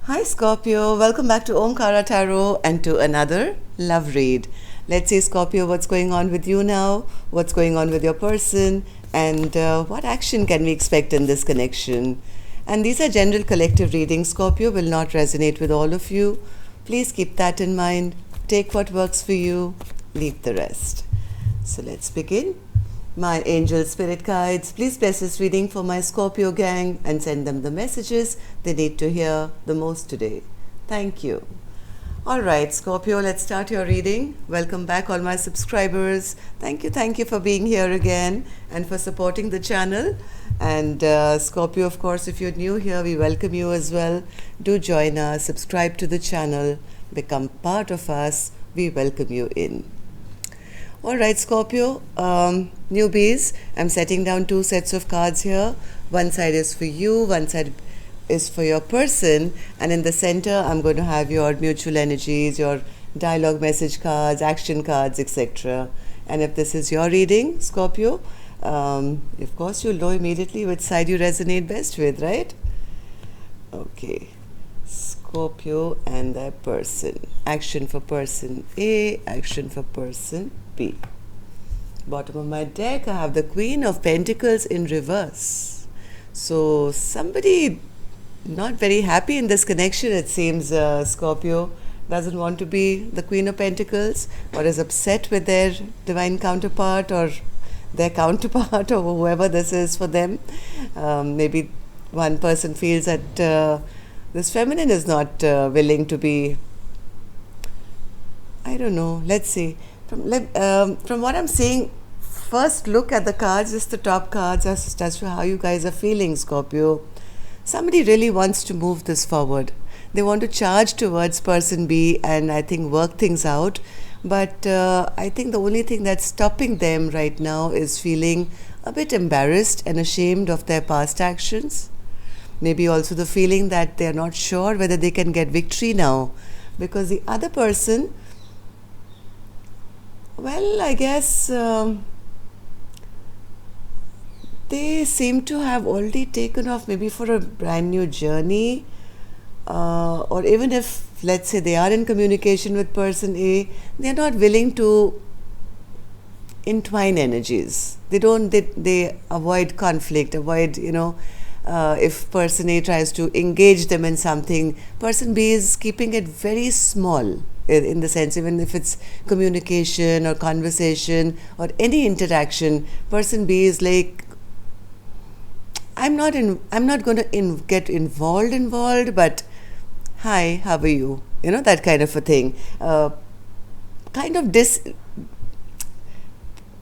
Hi Scorpio, welcome back to Omkaratarot and to another love read. Let's see Scorpio, what's going on with you now, what's going on with your person, and what action can we expect in this connection. And these are general collective readings. Scorpio will not resonate with all of you. Please keep that in mind. Take what works for you, leave the rest. So let's begin. My angel spirit guides, please bless this reading for my Scorpio gang and send them the messages they need to hear the most today. Thank you. Alright, Scorpio, let's start your reading. Welcome back, all my subscribers. Thank you for being here again and for supporting the channel. And Scorpio, of course, if you're new here, we welcome you as well. Do join us, subscribe to the channel, become part of us. We welcome you in. Alright Scorpio, newbies, I'm setting down two sets of cards here. One side is for you, one side is for your person, and in the center I'm going to have your mutual energies, your dialogue message cards, action cards, etc. And if this is your reading, Scorpio, of course you'll know immediately which side you resonate best with, right? Okay. Scorpio and their person. Action for person A, action for person B. Bottom of my deck, I have the Queen of Pentacles in reverse. So somebody not very happy in this connection, it seems. Scorpio doesn't want to be the Queen of Pentacles, or is upset with their divine counterpart or their counterpart or whoever this is for them. Maybe one person feels that this feminine is not willing to be, I don't know, let's see. From what I'm seeing, first look at the cards, just the top cards, as to how you guys are feeling, Scorpio. Somebody really wants to move this forward. They want to charge towards person B and I think work things out. But I think the only thing that's stopping them right now is feeling a bit embarrassed and ashamed of their past actions. Maybe also the feeling that they're not sure whether they can get victory now. Because the other person, well, I guess they seem to have already taken off maybe for a brand new journey. Or even if, let's say, they are in communication with person A, they're not willing to entwine energies. They avoid conflict, avoid, if person A tries to engage them in something, person B is keeping it very small. In the sense, even if it's communication or conversation or any interaction, person B is like, I'm not going to get involved, but hi, how are you? That kind of a thing. Kind of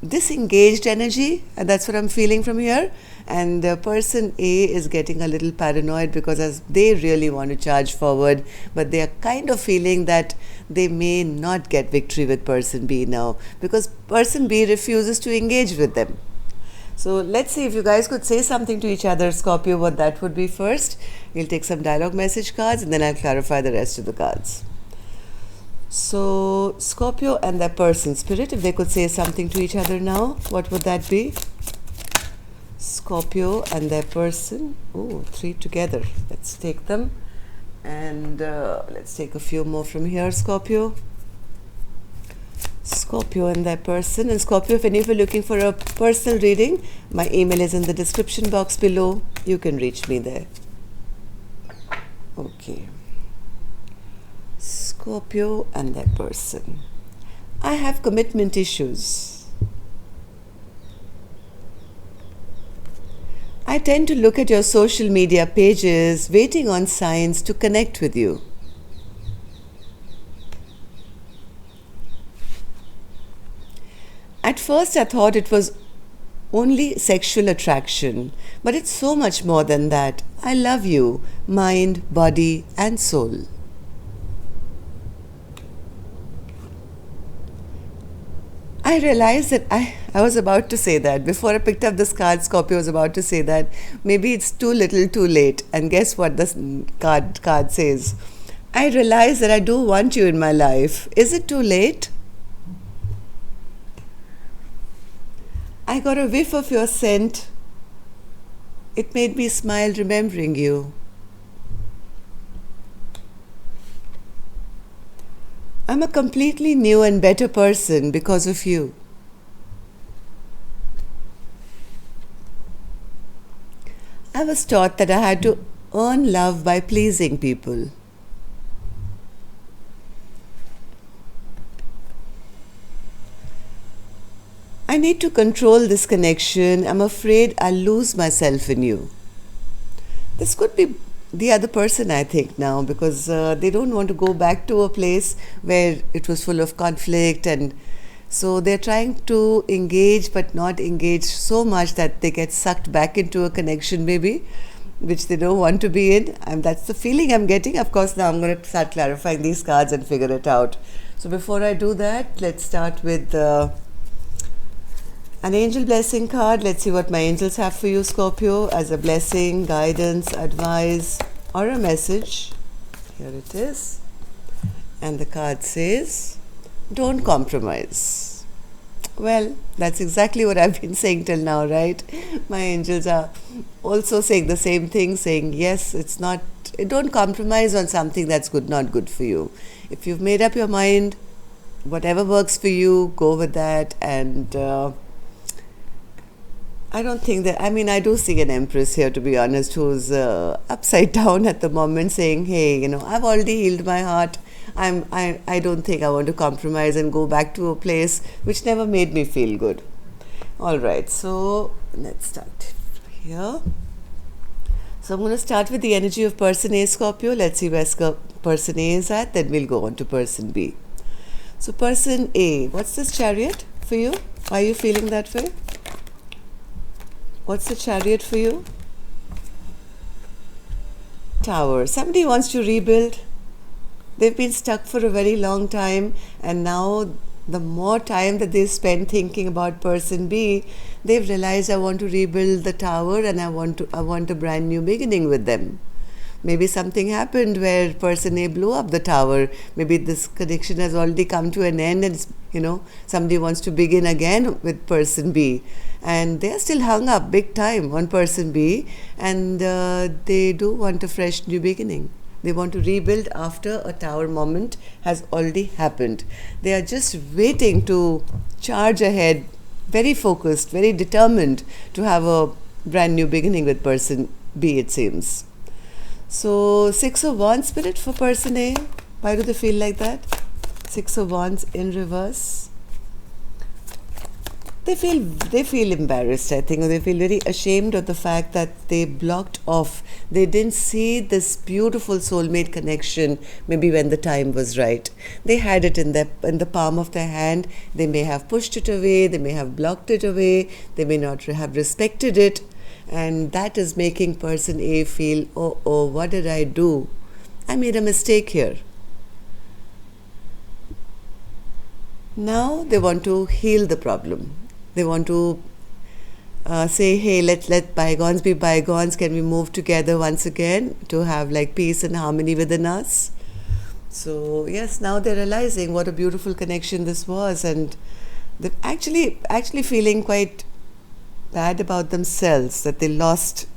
disengaged energy, and that's what I'm feeling from here. And person A is getting a little paranoid because as they really want to charge forward, but they are kind of feeling that they may not get victory with person B now because person B refuses to engage with them. So let's see if you guys could say something to each other, Scorpio, what that would be first. We'll take some dialogue message cards and then I'll clarify the rest of the cards. So Scorpio and their person, spirit, if they could say something to each other now, what would that be? Scorpio and their person. Oh, three together. Let's take them. And let's take a few more from here, Scorpio. Scorpio and their person. And Scorpio, if any of you are looking for a personal reading, my email is in the description box below. You can reach me there. Okay. Scorpio and their person. I have commitment issues. I tend to look at your social media pages, waiting on signs to connect with you. At first, I thought it was only sexual attraction, but it's so much more than that. I love you, mind, body, and soul. I realized that I was about to say that. Before I picked up this card, Scorpio was about to say that. Maybe it's too little, too late. And guess what this card says? I realize that I do want you in my life. Is it too late? I got a whiff of your scent. It made me smile remembering you. I'm a completely new and better person because of you. I was taught that I had to earn love by pleasing people. I need to control this connection. I'm afraid I'll lose myself in you. This could be the other person, I think, now, because they don't want to go back to a place where it was full of conflict, and so they're trying to engage but not engage so much that they get sucked back into a connection, maybe, which they don't want to be in. And that's the feeling I'm getting. Of course, now I'm going to start clarifying these cards and figure it out. So before I do that, let's start with an angel blessing card. Let's see what my angels have for you, Scorpio, as a blessing, guidance, advice, or a message. Here it is. And the card says, don't compromise. Well, that's exactly what I've been saying till now, right? My angels are also saying the same thing, saying, yes, don't compromise on something that's not good for you. If you've made up your mind, whatever works for you, go with that. And I don't think that, I do see an empress here, to be honest, who's upside down at the moment, saying, hey, I've already healed my heart. I don't think I want to compromise and go back to a place which never made me feel good. All right, so let's start here. So I'm going to start with the energy of person A, Scorpio. Let's see where person A is at, then we'll go on to person B. So person A, what's this Chariot for you? Are you feeling that way? What's the Chariot for you? Tower. Somebody wants to rebuild. They've been stuck for a very long time, and now the more time that they spend thinking about person B, they've realized, I want to rebuild the tower, and I want a brand new beginning with them. Maybe something happened where person A blew up the tower. Maybe this connection has already come to an end, and somebody wants to begin again with person B. And they're still hung up big time on person B, and they do want a fresh new beginning. They want to rebuild after a tower moment has already happened. They are just waiting to charge ahead, very focused, very determined to have a brand new beginning with person B, it seems. So 6 of Wands, Spirit, for person A. Why do they feel like that? 6 of Wands in reverse. They feel embarrassed, I think, or they feel very ashamed of the fact that they blocked off. They didn't see this beautiful soulmate connection maybe when the time was right. They had it in the palm of their hand. They may have pushed it away, they may have blocked it away, they may not have respected it, and that is making person A feel, oh, what did I do? I made a mistake here. Now they want to heal the problem. They want to say, hey, let bygones be bygones. Can we move together once again to have like peace and harmony within us? So yes, now they're realizing what a beautiful connection this was, and they're actually feeling quite bad about themselves that they lost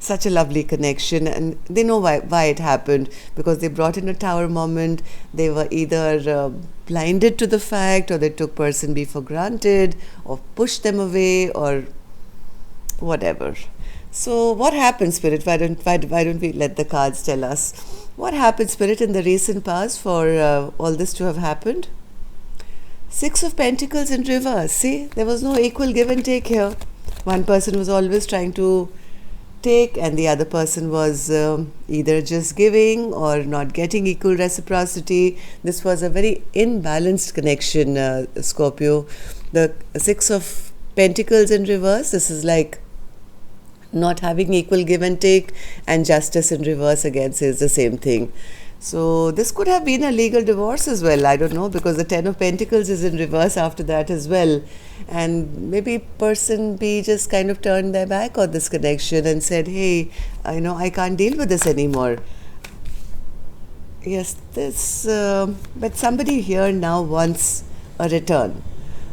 such a lovely connection, and they know why it happened, because they brought in a tower moment. They were either blinded to the fact, or they took person B for granted, or pushed them away, or whatever. So what happened, Spirit? Why don't we let the cards tell us what happened, Spirit, in the recent past for all this to have happened? 6 of Pentacles in reverse. See, there was no equal give and take here. One person was always trying to take, and the other person was either just giving or not getting equal reciprocity. This was a very imbalanced connection, Scorpio. The 6 of Pentacles in reverse, this is like not having equal give and take, and justice in reverse again says the same thing. So this could have been a legal divorce as well, I don't know, because the 10 of Pentacles is in reverse after that as well. And maybe person B just kind of turned their back on this connection and said, hey, I can't deal with this anymore. Yes, but somebody here now wants a return.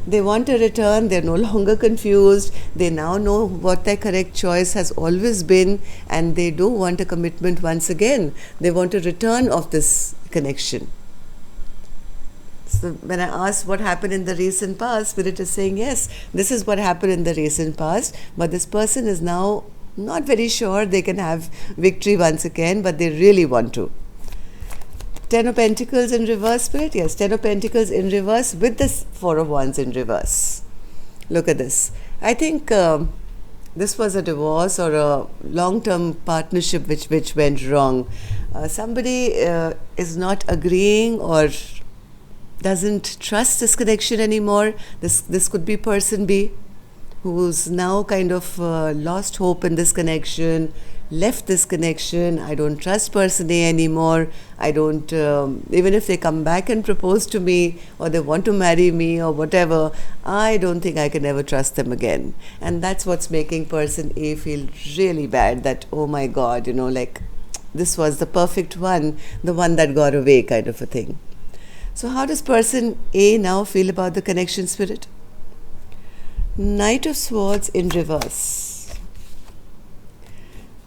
They want a return. They're no longer confused. They now know what their correct choice has always been, and they do want a commitment once again. They want a return of this connection. So when I ask what happened in the recent past, Spirit is saying, yes, this is what happened in the recent past, but this person is now not very sure they can have victory once again, but they really want to. Ten of Pentacles in reverse, Spirit. Yes, Ten of Pentacles in reverse with this Four of Wands in reverse. Look at this. I think this was a divorce or a long-term partnership which went wrong. Somebody is not agreeing or doesn't trust this connection anymore. This could be person B, who's now kind of lost hope in this connection, left this connection. I don't trust person A anymore. I don't, even if they come back and propose to me or they want to marry me or whatever, I don't think I can ever trust them again. And that's what's making person A feel really bad, that, oh my God, like this was the perfect one, the one that got away, kind of a thing. So how does person A now feel about the connection, Spirit? Knight of Swords in reverse.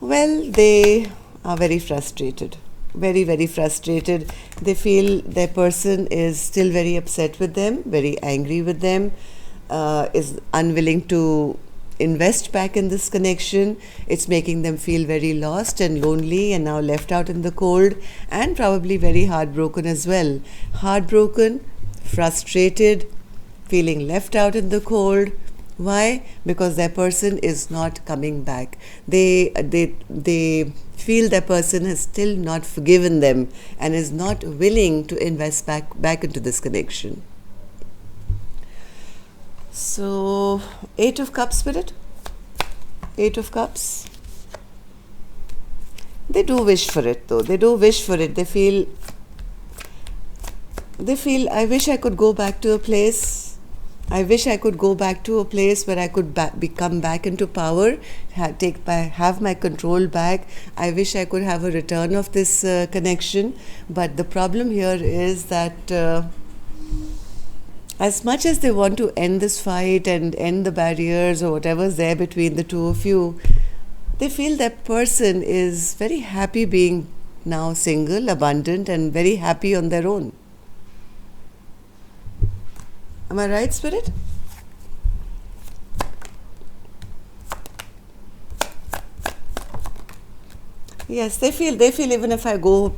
Well, they are very frustrated. Very, very frustrated. They feel their person is still very upset with them, very angry with them, is unwilling to invest back in this connection. It's making them feel very lost and lonely and now left out in the cold, and probably very heartbroken as well. Heartbroken, frustrated, feeling left out in the cold. Why? Because their person is not coming back. They feel their person has still not forgiven them and is not willing to invest back into this connection. So, Eight of Cups, Spirit. Eight of Cups. They do wish for it though. They do wish for it. They feel, I wish I could go back to a place. I wish I could go back to a place where I could come back into power, have my control back. I wish I could have a return of this connection. But the problem here is that as much as they want to end this fight and end the barriers or whatever's there between the two of you, they feel that person is very happy being now single, abundant, and very happy on their own. Am I right, Spirit? Yes, they feel even if I go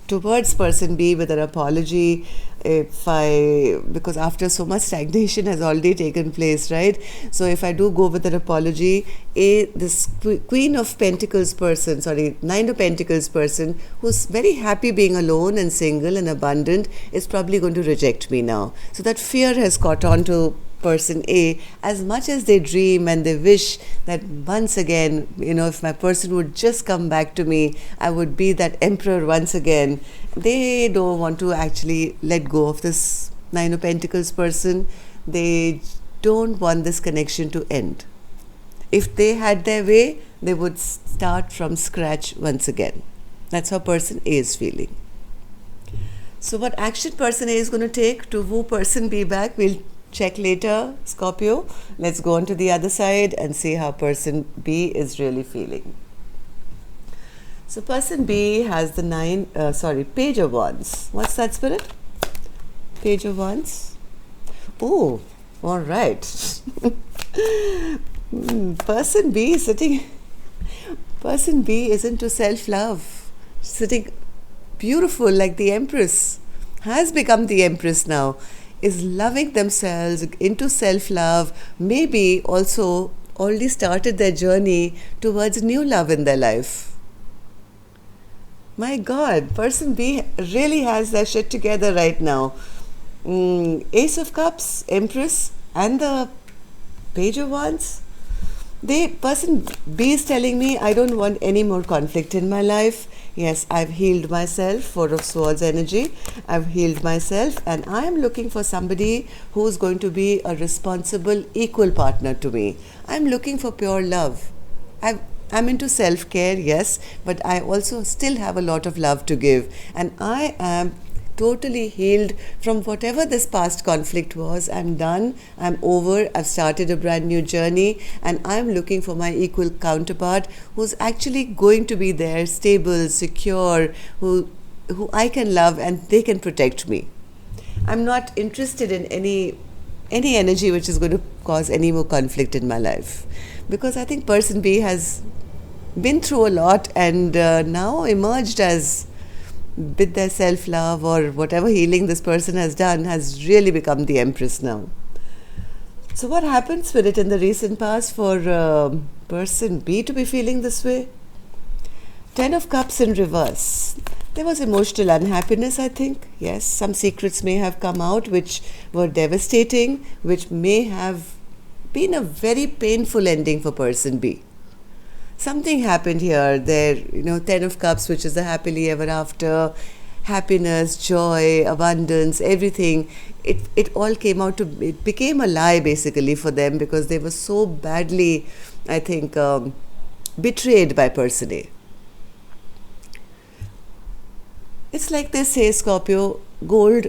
towards person B with an apology, because after so much stagnation has already taken place, right? So if I do go with an apology, this Queen of Pentacles person, Nine of Pentacles person, who's very happy being alone and single and abundant, is probably going to reject me now. So that fear has caught on to person A. As much as they dream and they wish that once again, if my person would just come back to me, I would be that emperor once again. They don't want to actually let go of this Nine of Pentacles person. They don't want this connection to end. If they had their way, they would start from scratch once again. That's how person A is feeling. So what action person A is going to take to woo person B back, we'll check later, Scorpio. Let's go on to the other side and see how person B is really feeling. So person B has the Page of Wands. What's that, Spirit? Page of Wands. Oh, all right. Person B is Person B is into self-love. Sitting beautiful like the Empress. Has become the Empress now. Is loving themselves, into self-love, maybe also already started their journey towards new love in their life. My God, person B really has their shit together right now. Ace of Cups, Empress, and the Page of Wands. Person B is telling me, I don't want any more conflict in my life. Yes, I've healed myself, Four of Swords energy. I've healed myself, and I am looking for somebody who's going to be a responsible, equal partner to me. I'm looking for pure love. I'm into self-care, yes, but I also still have a lot of love to give. And I am totally healed from whatever this past conflict was. I'm done. I'm over. I've started a brand new journey, and I'm looking for my equal counterpart who's actually going to be there, stable, secure, who I can love and they can protect me. I'm not interested in any energy which is going to cause any more conflict in my life, because I think person B has been through a lot and now emerged as, with their self-love or whatever healing this person has done, has really become the Empress now. So what happened, Spirit, in the recent past for person B to be feeling this way? 10 of Cups in reverse. There was emotional unhappiness, I think. Yes, some secrets may have come out which were devastating, which may have been a very painful ending for person B. Something happened here. There, 10 of Cups, which is the happily ever after, happiness, joy, abundance, everything. It all came out to, it became a lie basically for them, because they were so badly, I think, betrayed by person A. It's like they say, Scorpio, gold,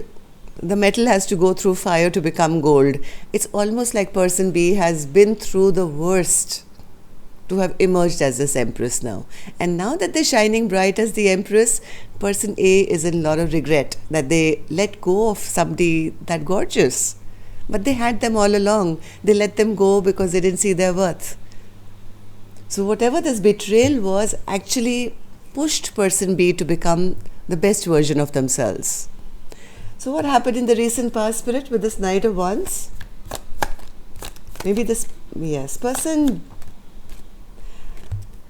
the metal has to go through fire to become gold. It's almost like person B has been through the worst to have emerged as this Empress now. And now that they're shining bright as the Empress, person A is in a lot of regret that they let go of somebody that gorgeous. But they had them all along. They let them go because they didn't see their worth. So whatever this betrayal was actually pushed person B to become the best version of themselves. So what happened in the recent past, Spirit, with this Knight of Wands? Maybe this, yes, person.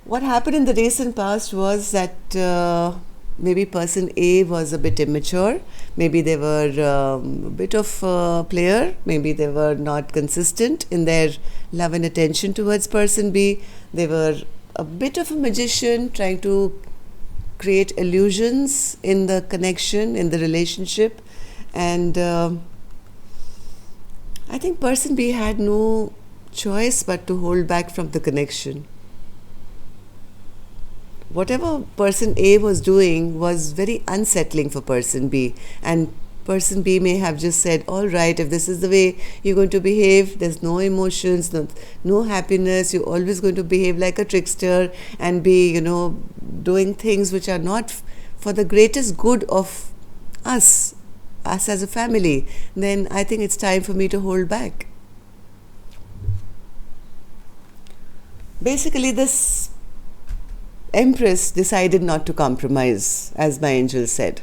What happened in the recent past was that maybe person A was a bit immature. Maybe they were a bit of a player. Maybe they were not consistent in their love and attention towards person B. They were a bit of a magician, trying to create illusions in the connection, in the relationship. And I think person B had no choice but to hold back from the connection. Whatever person A was doing was very unsettling for person B, and person B may have just said, all right, if this is the way you're going to behave, there's no emotions, no happiness, you're always going to behave like a trickster and be, doing things which are not for the greatest good of us as a family, then I think it's time for me to hold back. Basically, this Empress decided not to compromise, as my angel said.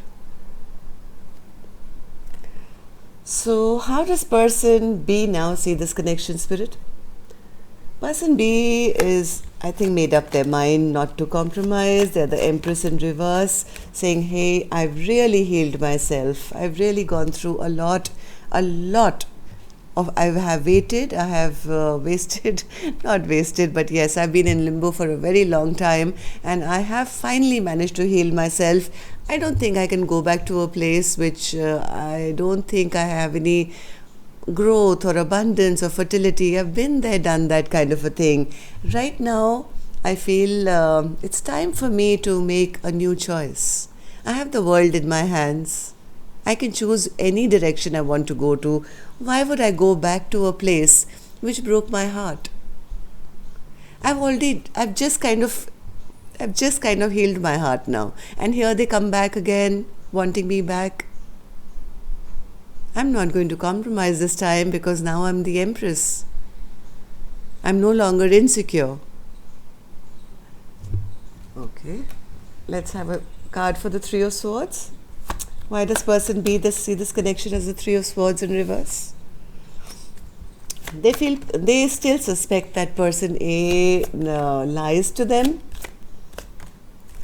So how does person B now see this connection, Spirit? Person B is, I think, made up their mind not to compromise. They're the Empress in reverse, saying, hey, I've really healed myself. I've really gone through a lot of, I have waited, I have wasted, not wasted, but yes, I've been in limbo for a very long time, and I have finally managed to heal myself. I don't think I can go back to a place which I don't think I have any growth or abundance or fertility. I've been there, done that kind of a thing. Right now, I feel it's time for me to make a new choice. I have the world in my hands. I can choose any direction I want to go to. Why would I go back to a place which broke my heart? I've just kind of healed my heart now. And here they come back again, wanting me back. I'm not going to compromise this time, because now I'm the Empress. I'm no longer insecure. Okay, let's have a card for the Three of Swords. Why does person B see this connection as the Three of Swords in reverse? They still suspect that person A lies to them,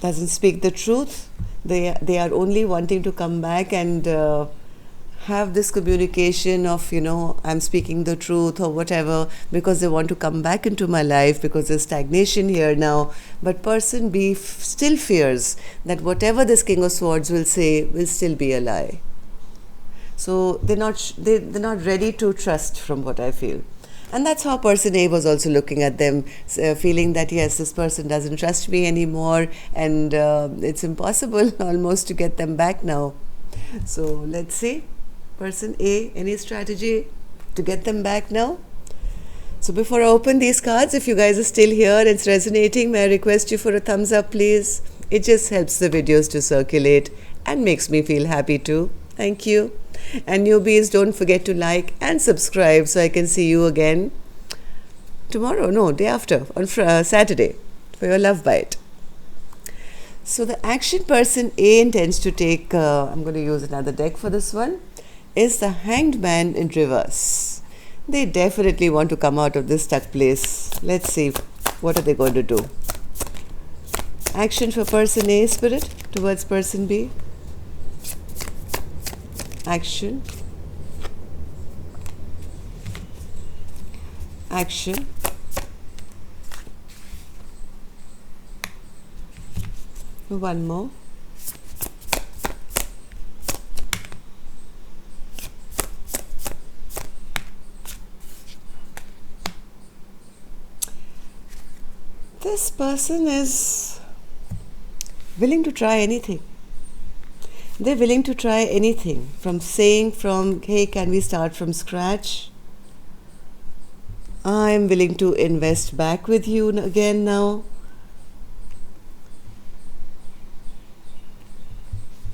doesn't speak the truth. They are only wanting to come back and have this communication of, I'm speaking the truth or whatever, because they want to come back into my life, because there's stagnation here now. But person B still fears that whatever this King of Swords will say will still be a lie. So they're not ready to trust, from what I feel. And that's how person A was also looking at them, feeling that, yes, this person doesn't trust me anymore, and it's impossible almost to get them back now. So let's see. Person A, any strategy to get them back now? So before I open these cards, if you guys are still here and it's resonating, may I request you for a thumbs up, please? It just helps the videos to circulate and makes me feel happy too. Thank you. And newbies, don't forget to like and subscribe so I can see you again tomorrow, no, day after, on Saturday, for your love bite. So the action person A intends to take, I'm going to use another deck for this one, is the Hanged Man in reverse. They definitely want to come out of this stuck place. Let's see, what are they going to do? Action for person A, Spirit, towards person B. Action. Action. One more. This person is willing to try anything. They're willing to try anything, from saying hey, can we start from scratch? I'm willing to invest back with you again now.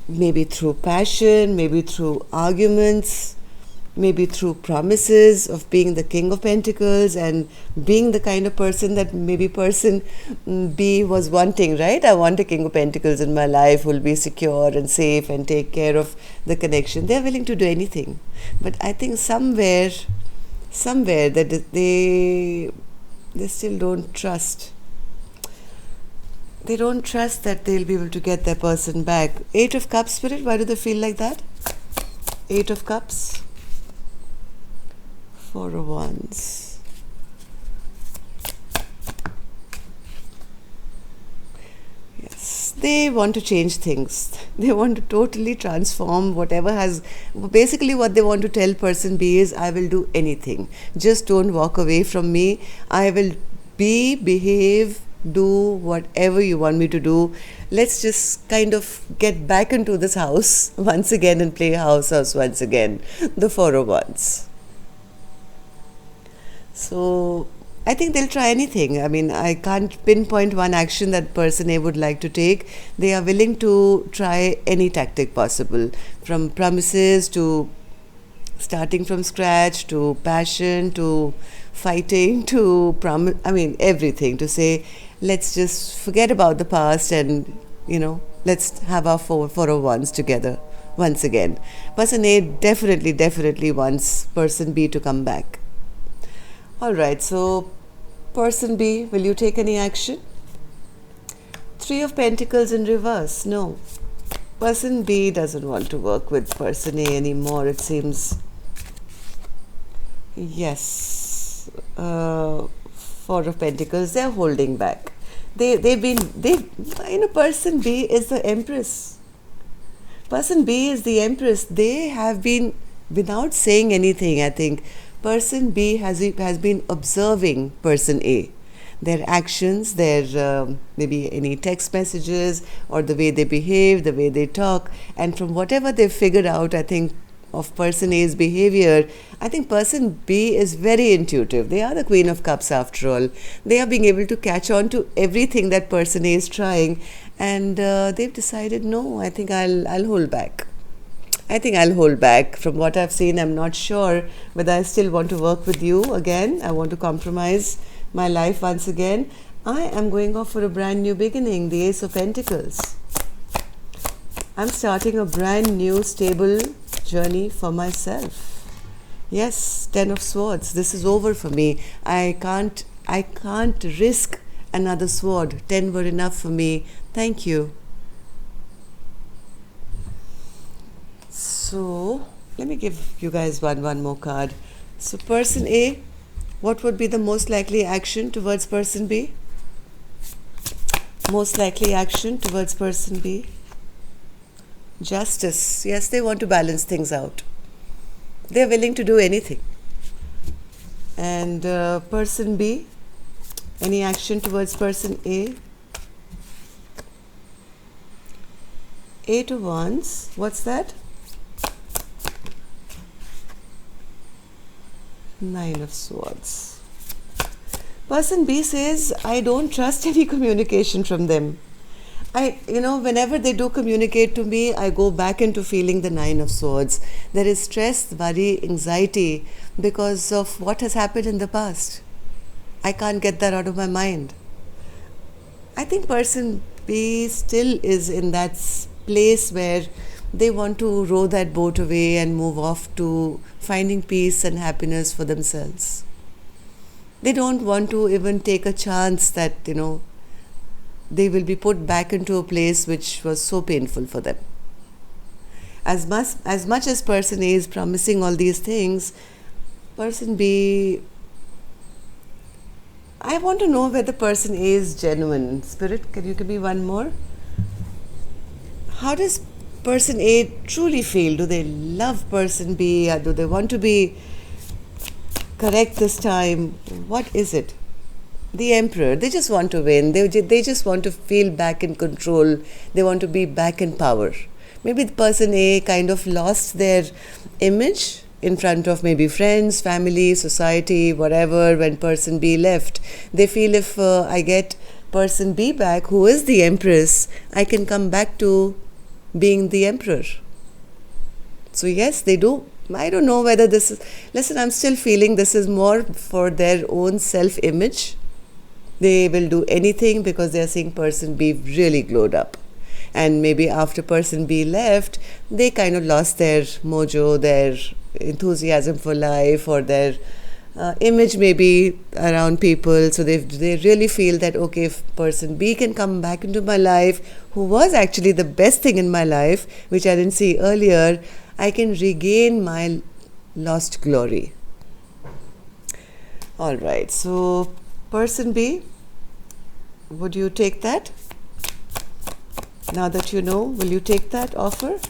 Maybe through passion, maybe through arguments, maybe through promises of being the King of Pentacles and being the kind of person that maybe person B was wanting, right? I want a King of Pentacles in my life who will be secure and safe and take care of the connection. They're willing to do anything. But I think somewhere that they still don't trust. They don't trust that they'll be able to get their person back. 8 of Cups, Spirit, why do they feel like that? 8 of Cups. 4 of Wands. Yes, they want to change things. They want to totally transform whatever has... Basically what they want to tell person B is, I will do anything. Just don't walk away from me. I will behave, do whatever you want me to do. Let's just kind of get back into this house once again and play house once again. The 4 of Wands. So I think they'll try anything. I mean, I can't pinpoint one action that person A would like to take. They are willing to try any tactic possible, from promises to starting from scratch, to passion, to fighting, to everything, to say, let's just forget about the past and, let's have our four of Wands together once again. Person A definitely wants person B to come back. Alright, so person B, will you take any action? 3 of Pentacles in reverse. No. Person B doesn't want to work with person A anymore, it seems. Yes. 4 of Pentacles, they're holding back. Person B is the Empress. Person B is the Empress. They have been, without saying anything, I think, person B has been observing person A. Their actions, their maybe any text messages, or the way they behave, the way they talk. And from whatever they've figured out, I think, of person A's behavior, I think person B is very intuitive. They are the Queen of Cups after all. They are being able to catch on to everything that person A is trying. And they've decided, no, I think I'll hold back. I think I'll hold back. From what I've seen, I'm not sure whether I still want to work with you again. I want to compromise my life once again. I am going off for a brand new beginning, the Ace of Pentacles. I'm starting a brand new stable journey for myself. Yes, 10 of Swords. This is over for me. I can't risk another sword. 10 were enough for me. Thank you. So, let me give you guys one more card. So, person A, what would be the most likely action towards person B? Most likely action towards person B? Justice. Yes, they want to balance things out. They're willing to do anything. And person B, any action towards person A? 8 of Wands. What's that? 9 of Swords. Person B says, I don't trust any communication from them. whenever they do communicate to me, I go back into feeling the Nine of Swords. There is stress, worry, anxiety because of what has happened in the past. I can't get that out of my mind. I think person B still is in that place where they want to row that boat away and move off to finding peace and happiness for themselves. They don't want to even take a chance that, they will be put back into a place which was so painful for them. As much as person A is promising all these things, person B, I want to know whether person A is genuine. Spirit, can you give me one more? How does person A truly feel? Do they love person B? Or do they want to be correct this time? What is it? The Emperor, they just want to win. They just want to feel back in control. They want to be back in power. Maybe the person A kind of lost their image in front of maybe friends, family, society, whatever, when person B left. They feel if I get person B back, who is the Empress, I can come back to being the Emperor. So yes, they do. I don't know whether this is... Listen, I'm still feeling this is more for their own self-image. They will do anything because they are seeing person B really glowed up. And maybe after person B left, they kind of lost their mojo, their enthusiasm for life, or their image maybe around people. So they really feel that, okay, if person B can come back into my life, who was actually the best thing in my life, which I didn't see earlier, I can regain my lost glory. All right, so person B, would you take that? Now that you know, will you take that offer?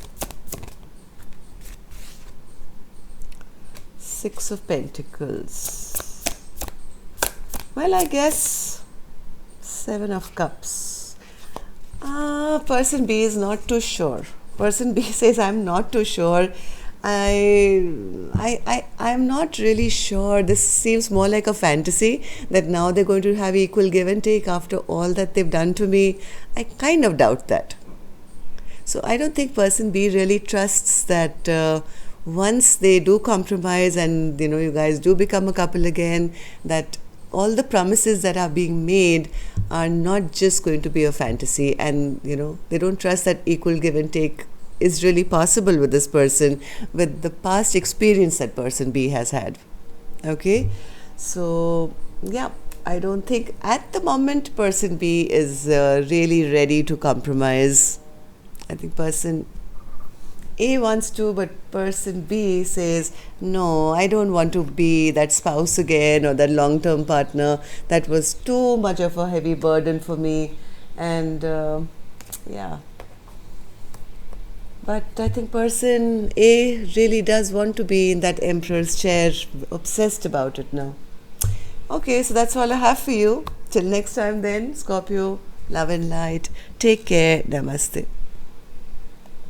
Six of Pentacles. Well, I guess Seven of Cups. Person B is not too sure. Person B says, I'm not too sure. I'm not really sure. This seems more like a fantasy that now they're going to have equal give and take after all that they've done to me. I kind of doubt that. So I don't think person B really trusts that once they do compromise and you guys do become a couple again, that all the promises that are being made are not just going to be a fantasy, and they don't trust that equal give and take is really possible with this person, with the past experience that person B has had. Okay, so yeah, I don't think at the moment person B is really ready to compromise. I think person A wants to, but person B says, no, I don't want to be that spouse again or that long-term partner. That was too much of a heavy burden for me. And yeah. But I think person A really does want to be in that Emperor's chair, obsessed about it now. Okay, so that's all I have for you. Till next time then, Scorpio, love and light. Take care. Namaste.